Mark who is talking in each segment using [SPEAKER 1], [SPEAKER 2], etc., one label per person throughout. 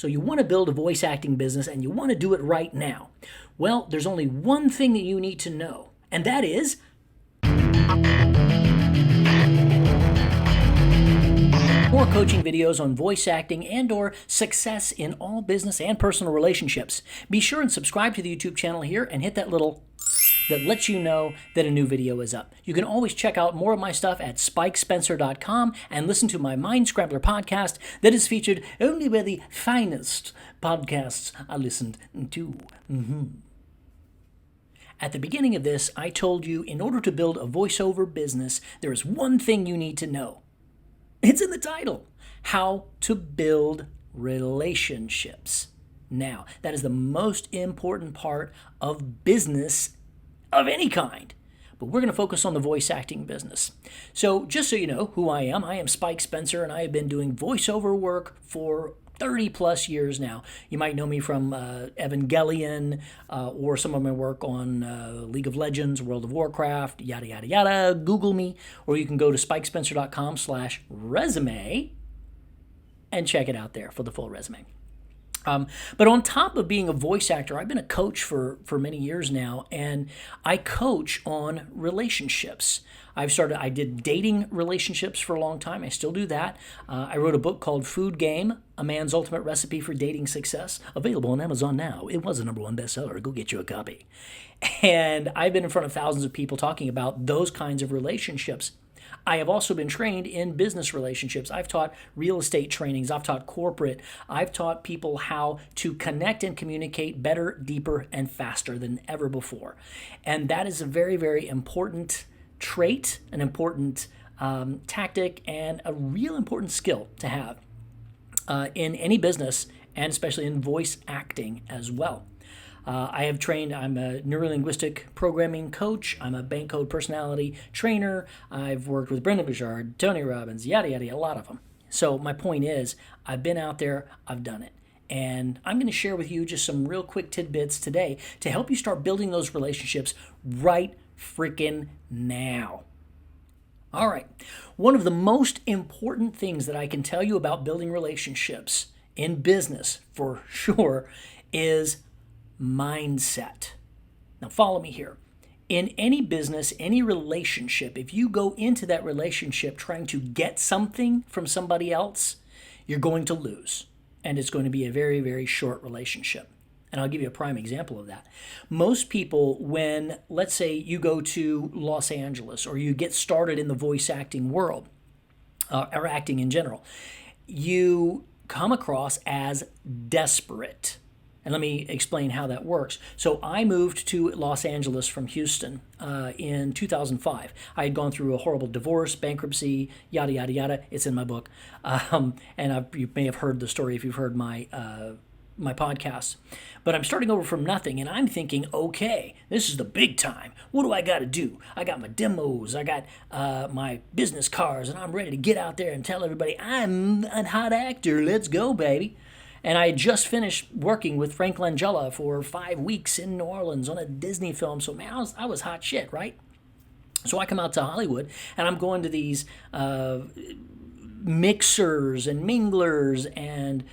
[SPEAKER 1] So you want to build a voice acting business and you want to do it right now. Well, there's only one thing that you need to know, and that is more coaching videos on voice acting and or success in all business and personal relationships. Be sure and subscribe to the YouTube channel here and hit that little that lets you know that a new video is up. You can always check out more of my stuff at spikespencer.com and listen to my Mind Scrambler podcast that is featured only by the finest podcasts I listened to. At the beginning of this, I told you in order to build a voiceover business, there is one thing you need to know. It's in the title, how to build relationships. Now, that is the most important part of business of any kind. But we're going to focus on the voice acting business. So just so you know who I am Spike Spencer, and I have been doing voiceover work for 30 plus years now. You might know me from Evangelion or some of my work on League of Legends, World of Warcraft, yada, yada, yada. Google me, or you can go to spikespencer.com/resume and check it out there for the full resume. But on top of being a voice actor, I've been a coach for many years now, and I coach on relationships. I did dating relationships for a long time. I still do that. I wrote a book called Food Game, A Man's Ultimate Recipe for Dating Success, available on Amazon now. It was a #1 bestseller. Go get you a copy. And I've been in front of thousands of people talking about those kinds of relationships. I have also been trained in business relationships. I've taught real estate trainings. I've taught corporate. I've taught people how to connect and communicate better, deeper, and faster than ever before. And that is a very, very important trait, an important tactic, and a real important skill to have in any business, and especially in voice acting as well. I have trained, I'm a neurolinguistic programming coach. I'm a bank code personality trainer. I've worked with Brendan Bouchard, Tony Robbins, yada, yada, a lot of them. So my point is, I've been out there, I've done it. And I'm going to share with you just some real quick tidbits today to help you start building those relationships right freaking now. All right. One of the most important things that I can tell you about building relationships in business, for sure, is mindset. Now follow me here. In any business, any relationship, if you go into that relationship trying to get something from somebody else, you're going to lose. And it's going to be a very, very short relationship. And I'll give you a prime example of that. Most people, when, let's say, you go to Los Angeles or you get started in the voice acting world, or acting in general, you come across as desperate. And let me explain how that works. So I moved to Los Angeles from Houston in 2005. I had gone through a horrible divorce, bankruptcy, yada, yada, yada. It's in my book. And you may have heard the story if you've heard my podcasts. But I'm starting over from nothing, and I'm thinking, okay, this is the big time. What do I got to do? I got my demos. I got my business cards, and I'm ready to get out there and tell everybody I'm a hot actor. Let's go, baby. And I had just finished working with Frank Langella for 5 weeks in New Orleans on a Disney film. So, man, I was hot shit, right? So I come out to Hollywood, and I'm going to these mixers and minglers and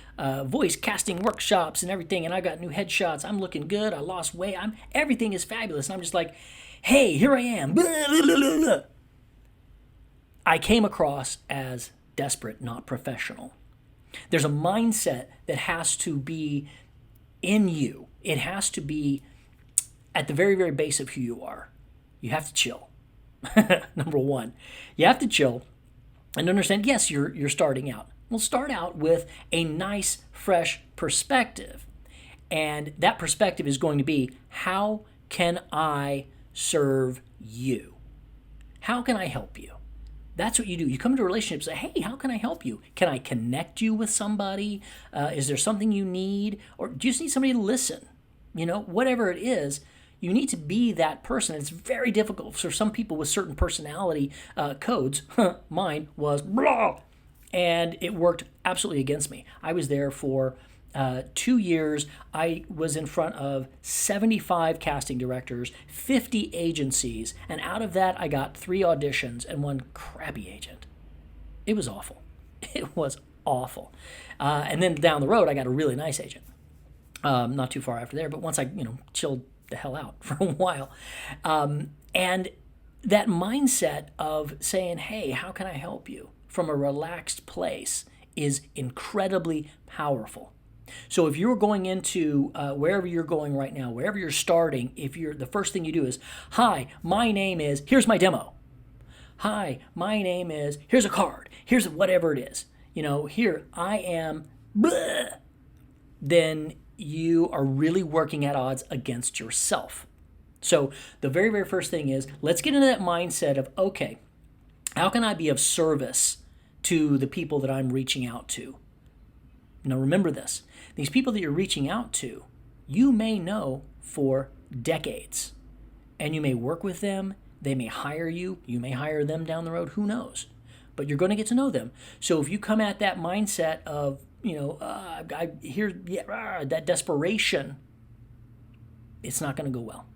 [SPEAKER 1] voice casting workshops and everything. And I got new headshots. I'm looking good. I lost weight. Everything is fabulous. And I'm just like, hey, here I am. Blah, blah, blah, blah. I came across as desperate, not professional. There's a mindset that has to be in you. It has to be at the very, very base of who you are. You have to chill. Number one, you have to chill and understand, yes, you're starting out. Well, start out with a nice, fresh perspective. And that perspective is going to be, how can I serve you? How can I help you? That's what you do. You come into a relationship and say, hey, how can I help you? Can I connect you with somebody? Is there something you need? Or do you just need somebody to listen? You know, whatever it is, you need to be that person. It's very difficult for some people with certain personality codes. Mine was blah. And it worked absolutely against me. I was there for 2 years. I was in front of 75 casting directors, 50 agencies, and out of that I got 3 auditions and 1 crappy agent. It was awful. It was awful. And then down the road, I got a really nice agent. Not too far after there, but once I, chilled the hell out for a while. And that mindset of saying, hey, how can I help you from a relaxed place is incredibly powerful. So if you're going into wherever you're going right now, wherever you're starting, the first thing you do is, hi, my name is, here's my demo. Hi, my name is, here's a card. Here's whatever it is. Here I am, bleh, then you are really working at odds against yourself. So the very, very first thing is, let's get into that mindset of, okay, how can I be of service to the people that I'm reaching out to? Now remember this, these people that you're reaching out to, you may know for decades, and you may work with them, they may hire you, you may hire them down the road, who knows? But you're going to get to know them. So if you come at that mindset of, that desperation, it's not going to go well.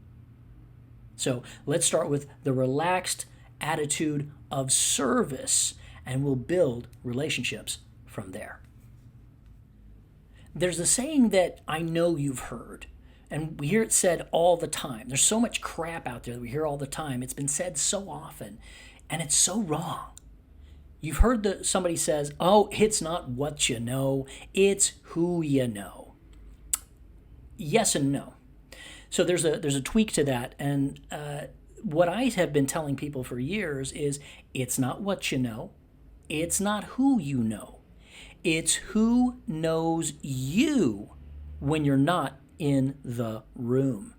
[SPEAKER 1] So let's start with the relaxed attitude of service, and we'll build relationships from there. There's a saying that I know you've heard, and we hear it said all the time. There's so much crap out there that we hear all the time. It's been said so often, and it's so wrong. You've heard that somebody says, oh, it's not what you know, it's who you know. Yes and no. So there's a tweak to that, and what I have been telling people for years is, it's not what you know, it's not who you know, it's who knows you when you're not in the room.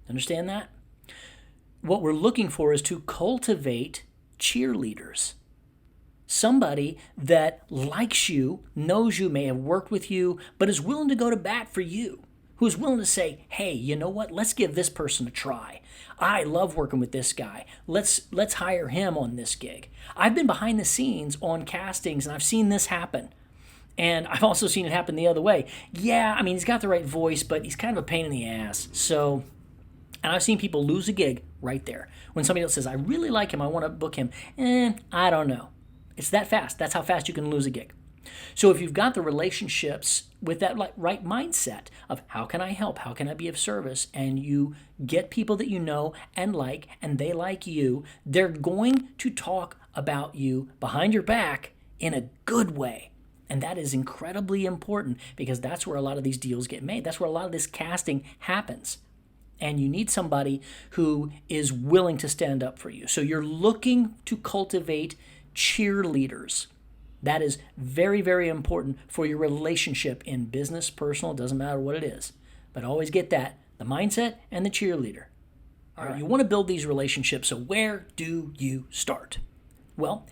[SPEAKER 1] Understand that? What we're looking for is to cultivate cheerleaders. Somebody that likes you, knows you, may have worked with you, but is willing to go to bat for you. Who's willing to say, hey, you know what? Let's give this person a try. I love working with this guy. Let's hire him on this gig. I've been behind the scenes on castings, and I've seen this happen. And I've also seen it happen the other way. Yeah, he's got the right voice, but he's kind of a pain in the ass. So, and I've seen people lose a gig right there. When somebody else says, I really like him, I want to book him. I don't know. It's that fast. That's how fast you can lose a gig. So if you've got the relationships with that right mindset of how can I help, how can I be of service, and you get people that you know and like, and they like you, they're going to talk about you behind your back in a good way. And that is incredibly important, because that's where a lot of these deals get made. That's where a lot of this casting happens. And you need somebody who is willing to stand up for you. So you're looking to cultivate cheerleaders. That is very, very important for your relationship in business, personal, doesn't matter what it is. But always get that, the mindset and the cheerleader. All right, you want to build these relationships, so where do you start? Well,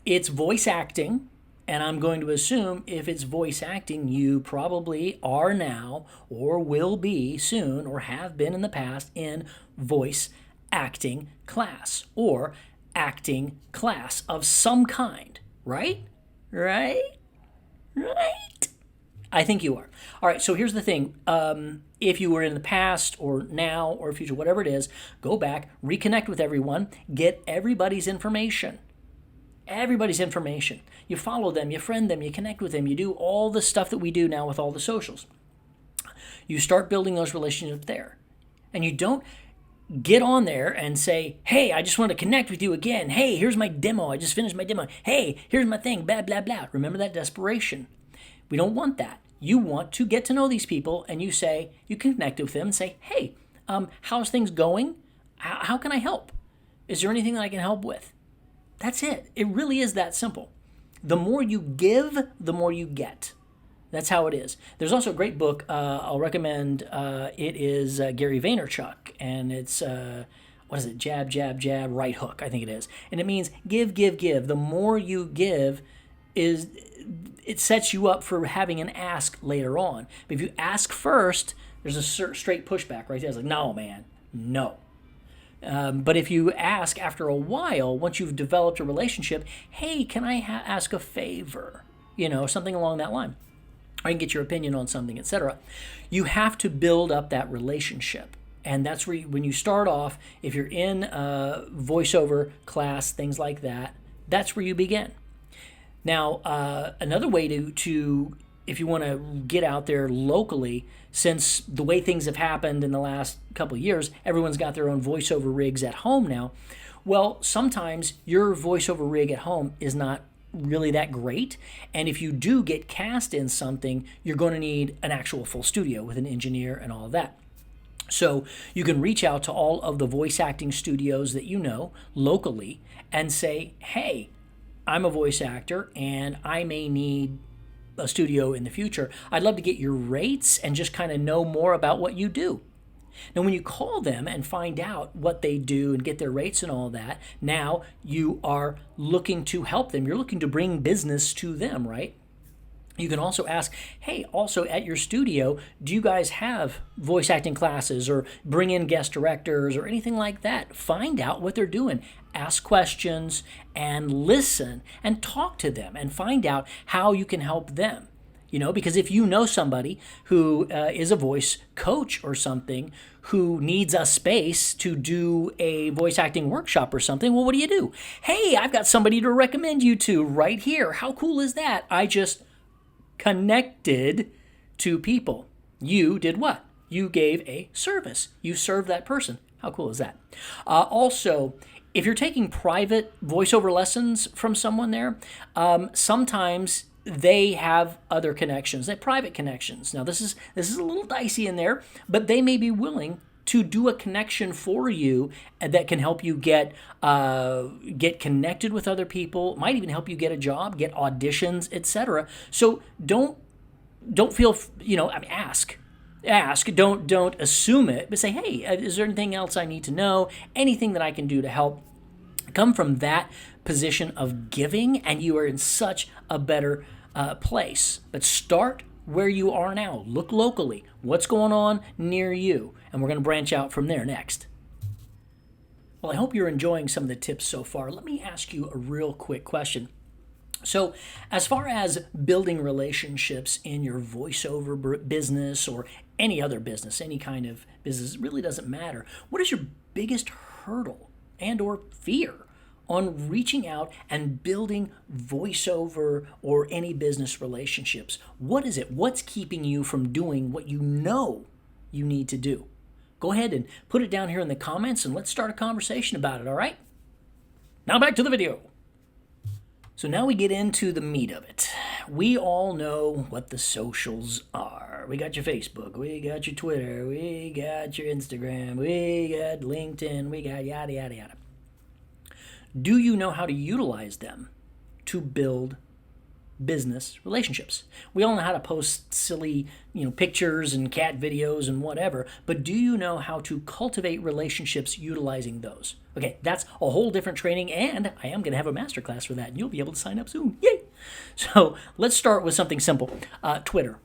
[SPEAKER 1] it's voice acting, and I'm going to assume if it's voice acting, you probably are now or will be soon or have been in the past in voice acting class or acting class of some kind, right? Right? I think you are. All right, so here's the thing. If you were in the past or now or future, whatever it is, go back, reconnect with everyone, get everybody's information. Everybody's information. You follow them, you friend them, you connect with them, you do all the stuff that we do now with all the socials. You start building those relationships there. And you don't get on there and say, hey, I just want to connect with you again. Hey, here's my demo. I just finished my demo. Hey, here's my thing, blah, blah, blah. Remember that desperation. We don't want that. You want to get to know these people, and you connect with them and say, hey, how's things going? How can I help? Is there anything that I can help with? That's it. It really is that simple. The more you give, the more you get. That's how it is. There's also a great book I'll recommend. It is Gary Vaynerchuk, and it's, jab, jab, jab, right hook, I think it is. And it means give, give, give. The more you give, it sets you up for having an ask later on. But if you ask first, there's a straight pushback right there. It's like, no, man, no. But if you ask after a while, once you've developed a relationship, hey, can I ask a favor? Something along that line. I can get your opinion on something, etc. You have to build up that relationship. And that's where when you start off, if you're in a voiceover class, things like that, that's where you begin. Now, another way to if you want to get out there locally, since the way things have happened in the last couple of years, everyone's got their own voiceover rigs at home now. Well, sometimes your voiceover rig at home is not really that great. And if you do get cast in something, you're going to need an actual full studio with an engineer and all of that. So you can reach out to all of the voice acting studios that you know locally and say, hey, I'm a voice actor and I may need a studio in the future. I'd love to get your rates and just kind of know more about what you do. Now, when you call them and find out what they do and get their rates and all that, now you are looking to help them. You're looking to bring business to them, right? You can also ask, hey, also at your studio, do you guys have voice acting classes or bring in guest directors or anything like that? Find out what they're doing. Ask questions and listen and talk to them and find out how you can help them. Because if you know somebody who is a voice coach or something who needs a space to do a voice acting workshop or something, well, what do? Hey, I've got somebody to recommend you to right here. How cool is that? I just connected to people. You did what? You gave a service. You served that person. How cool is that? Also, if you're taking private voiceover lessons from someone there, sometimes they have other connections, they have private connections. Now, this is a little dicey in there, but they may be willing to do a connection for you that can help you get connected with other people, might even help you get a job, get auditions, etc. So don't feel, ask. Don't assume it, but say, hey, is there anything else I need to know? Anything that I can do to help? Come from that position of giving, and you are in such a better place. But start where you are now. Look locally. What's going on near you? And we're going to branch out from there next. Well, I hope you're enjoying some of the tips so far. Let me ask you a real quick question. So, as far as building relationships in your voiceover business or any other business, any kind of business, it really doesn't matter. What is your biggest hurdle and or fear on reaching out and building voiceover or any business relationships? What is it? What's keeping you from doing what you know you need to do? Go ahead and put it down here in the comments and let's start a conversation about it, all right? Now back to the video. So now we get into the meat of it. We all know what the socials are. We got your Facebook, we got your Twitter, we got your Instagram, we got LinkedIn, we got yada, yada, yada. Do you know how to utilize them to build business relationships? We all know how to post silly, pictures and cat videos and whatever, but do you know how to cultivate relationships utilizing those? Okay, that's a whole different training, and I am going to have a masterclass for that, and you'll be able to sign up soon. Yay! So let's start with something simple. Twitter.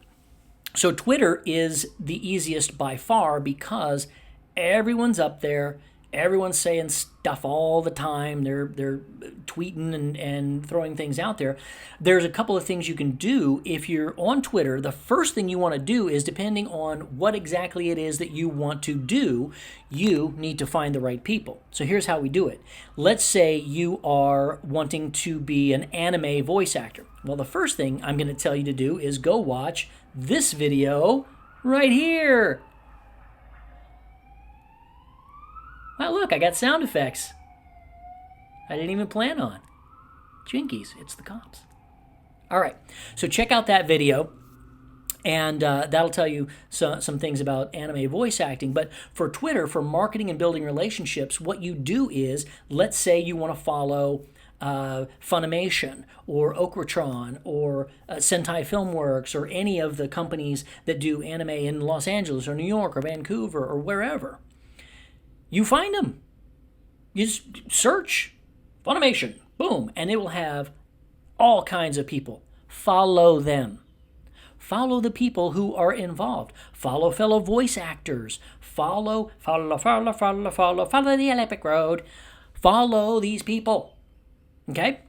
[SPEAKER 1] So Twitter is the easiest by far because everyone's up there. Everyone's saying stuff all the time. They're tweeting and throwing things out there. There's a couple of things you can do if you're on Twitter. The first thing you want to do is, depending on what exactly it is that you want to do, you need to find the right people. So here's how we do it. Let's say you are wanting to be an anime voice actor. Well, the first thing I'm going to tell you to do is go watch this video right here. Wow, look, I got sound effects I didn't even plan on. Jinkies, it's the cops. All right, so check out that video, and that'll tell you some things about anime voice acting. But for Twitter, for marketing and building relationships, what you do is, let's say you want to follow Funimation or Okratron or Sentai Filmworks or any of the companies that do anime in Los Angeles or New York or Vancouver or wherever. You find them. You just search Funimation, boom, and it will have all kinds of people. Follow them. Follow the people who are involved. Follow fellow voice actors. Follow the Olympic Road. Follow these people. Okay?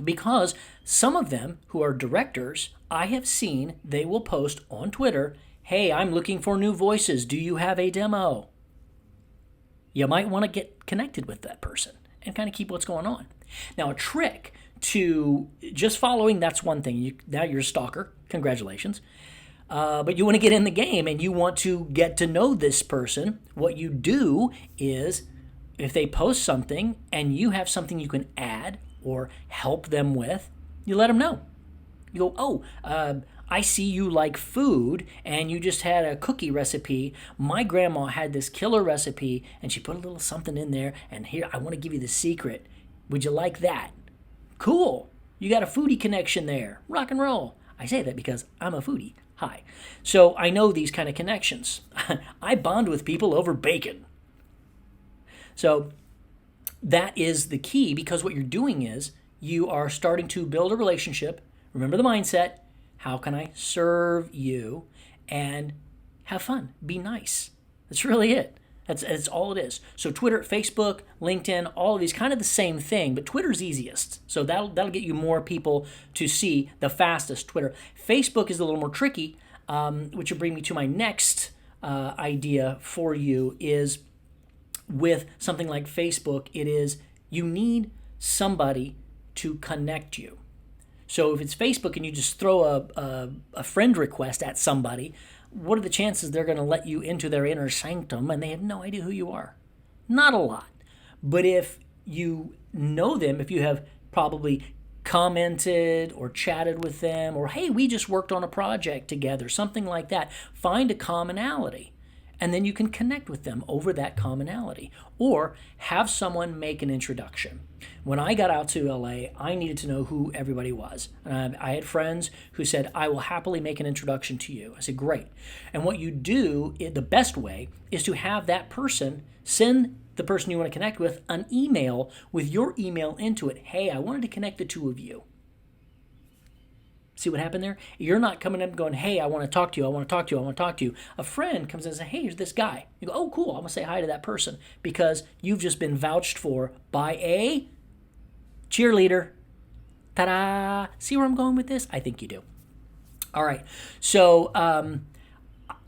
[SPEAKER 1] Because some of them who are directors, I have seen they will post on Twitter, hey, I'm looking for new voices. Do you have a demo? You might want to get connected with that person and kind of keep what's going on. Now, a trick to just following, that's one thing. Now you're a stalker. Congratulations. But you want to get in the game and you want to get to know this person. What you do is, if they post something and you have something you can add or help them with, you let them know. You go, oh, I see you like food and you just had a cookie recipe. My grandma had this killer recipe and she put a little something in there, and here, I want to give you the secret. Would you like that? Cool. You got a foodie connection there. Rock and roll. I say that because I'm a foodie. Hi. So I know these kind of connections. I bond with people over bacon. So that is the key, because what you're doing is you are starting to build a relationship. Remember the mindset. How can I serve you? And have fun. Be nice. That's really it. That's all it is. So Twitter, Facebook, LinkedIn, all of these, kind of the same thing, but Twitter's easiest. So that'll get you more people to see the fastest. Twitter. Facebook is a little more tricky, which will bring me to my next idea for you is, with something like Facebook, it is you need somebody to connect you. So if it's Facebook and you just throw a friend request at somebody, what are the chances they're going to let you into their inner sanctum and they have no idea who you are? Not a lot. But if you know them, if you have probably commented or chatted with them, or hey, we just worked on a project together, something like that, find a commonality. And then you can connect with them over that commonality, or have someone make an introduction. When I got out to LA, I needed to know who everybody was. I had friends who said, I will happily make an introduction to you. I said, great. And what you do, the best way, is to have that person send the person you want to connect with an email with your email into it. Hey, I wanted to connect the two of you. See what happened there? You're not coming up going, hey, I want to talk to you, I want to talk to you, I want to talk to you. A friend comes in and says, hey, here's this guy. You go, oh, cool, I'm going to say hi to that person, because you've just been vouched for by a cheerleader. Ta-da! See where I'm going with this? I think you do. All right. So,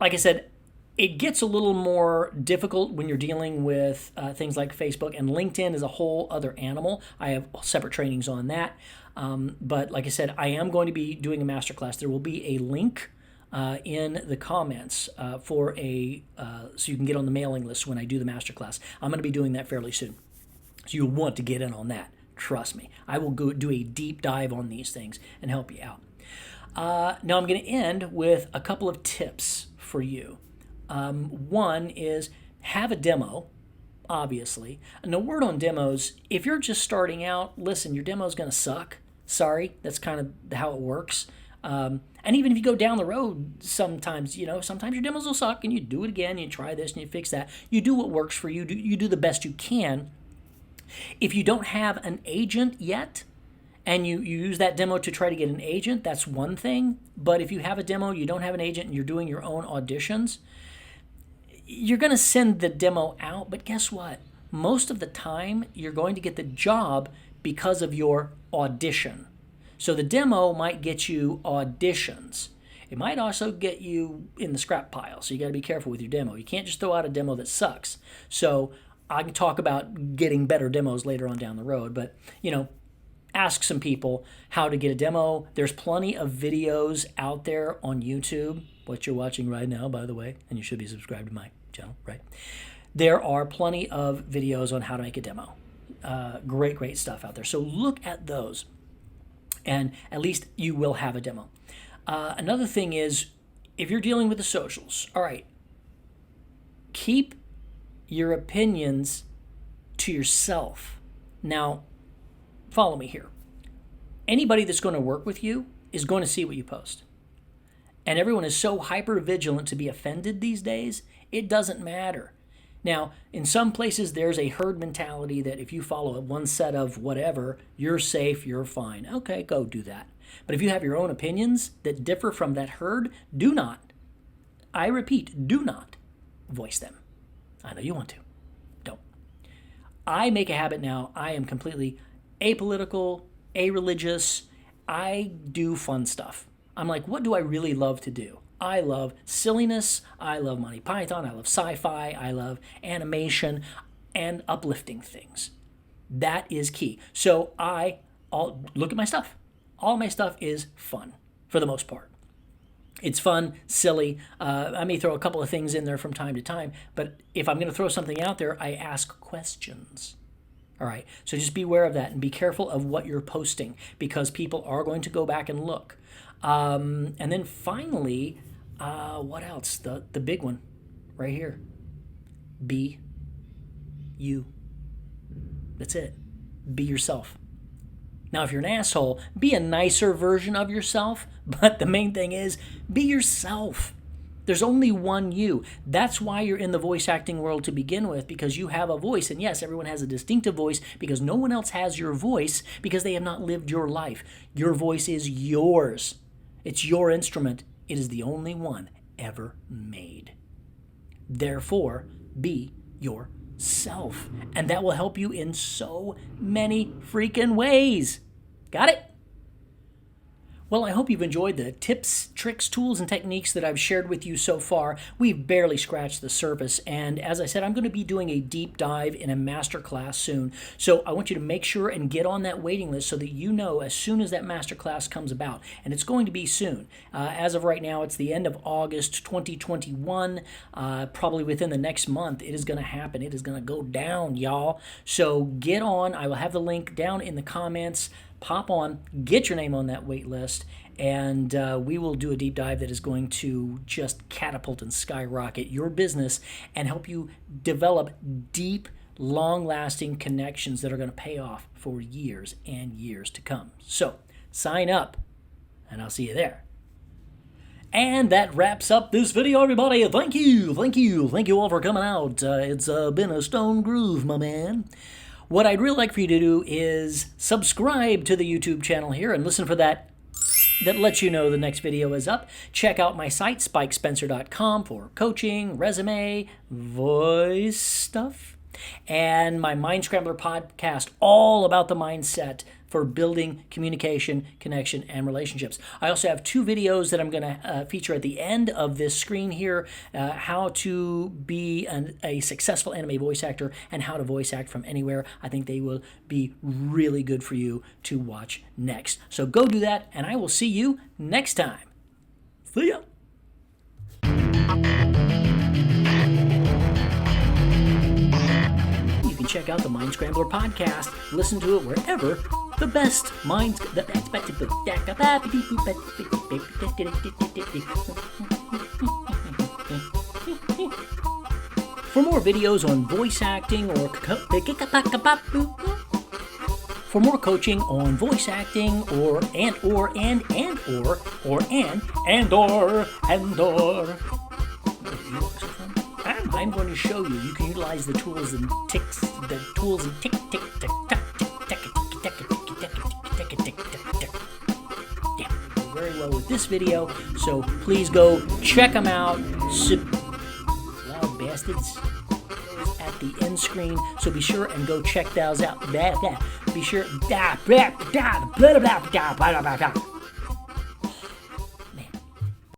[SPEAKER 1] like I said, it gets a little more difficult when you're dealing with things like Facebook, and LinkedIn is a whole other animal. I have separate trainings on that. But like I said, I am going to be doing a masterclass. There will be a link in the comments for so you can get on the mailing list when I do the masterclass. I'm going to be doing that fairly soon. So you'll want to get in on that. Trust me. I will go do a deep dive on these things and help you out. Now I'm going to end with a couple of tips for you. One is have a demo, obviously. And the word on demos, if you're just starting out, listen, your demo is going to suck. Sorry, that's kind of how it works. And even if you go down the road, sometimes your demos will suck, and you do it again, you try this and you fix that. You do what works for you. You do the best you can. If you don't have an agent yet, and you use that demo to try to get an agent, that's one thing. But if you have a demo, you don't have an agent, and you're doing your own auditions, you're going to send the demo out, but guess what? Most of the time, you're going to get the job because of your audition. So the demo might get you auditions. It might also get you in the scrap pile, so you got to be careful with your demo. You can't just throw out a demo that sucks. So I can talk about getting better demos later on down the road, but, ask some people how to get a demo. There's plenty of videos out there on YouTube, what you're watching right now, by the way, and you should be subscribed to my channel, right? There are plenty of videos on how to make a demo. Great stuff out there. So look at those, and at least you will have a demo. Another thing is, if you're dealing with the socials, all right, keep your opinions to yourself. Now, follow me here. Anybody that's going to work with you is going to see what you post. And everyone is so hyper vigilant to be offended these days, it doesn't matter. Now, in some places, there's a herd mentality that if you follow one set of whatever, you're safe, you're fine. Okay, go do that. But if you have your own opinions that differ from that herd, do not, I repeat, do not voice them. I know you want to. Don't. I make a habit now. I am completely apolitical, a-religious. I do fun stuff. I'm like, what do I really love to do? I love silliness. I love Monty Python. I love sci-fi. I love animation and uplifting things. That is key. So I look at my stuff. All my stuff is fun for the most part. It's fun, silly. I may throw a couple of things in there from time to time, but if I'm going to throw something out there, I ask questions. All right, so just be aware of that and be careful of what you're posting because people are going to go back and look. And then finally, what else? The big one right here. Be you. That's it. Be yourself. Now, if you're an asshole, be a nicer version of yourself, but the main thing is be yourself. There's only one you. That's why you're in the voice acting world to begin with, because you have a voice. And yes, everyone has a distinctive voice because no one else has your voice because they have not lived your life. Your voice is yours. It's your instrument. It is the only one ever made. Therefore, be yourself. And that will help you in so many freaking ways. Got it? Well, I hope you've enjoyed the tips, tricks, tools, and techniques that I've shared with you so far. We've barely scratched the surface, and as I said, I'm going to be doing a deep dive in a masterclass soon. So I want you to make sure and get on that waiting list so that you know as soon as that masterclass comes about, and it's going to be soon. As of right now, it's the end of August 2021. Probably within the next month, it is going to happen. It is going to go down, y'all. So get on. I will have the link down in the comments. Pop on, get your name on that wait list, and we will do a deep dive that is going to just catapult and skyrocket your business and help you develop deep, long-lasting connections that are going to pay off for years and years to come. So sign up, and I'll see you there. And that wraps up this video, everybody. Thank you all for coming out. It's been a stone groove, my man. What I'd really like for you to do is subscribe to the YouTube channel here and listen for that lets you know the next video is up. Check out my site, spikespencer.com, for coaching, resume, voice stuff, and my Mind Scrambler podcast, all about the mindset for building communication, connection, and relationships. I also have 2 videos that I'm going to feature at the end of this screen here, how to be a successful anime voice actor and how to voice act from anywhere. I think they will be really good for you to watch next. So go do that, and I will see you next time. See ya! You can check out the Mind Scrambler podcast. Listen to it wherever the best minds. For more videos on voice acting or for more coaching on voice acting or I'm going to show you. You can utilize the tools and tick, tick, tick, tick, tick, tick, tick, tick. Yeah, very well with this video. So please go check them out. Loud bastards at the end screen. So be sure and go check those out. Be sure.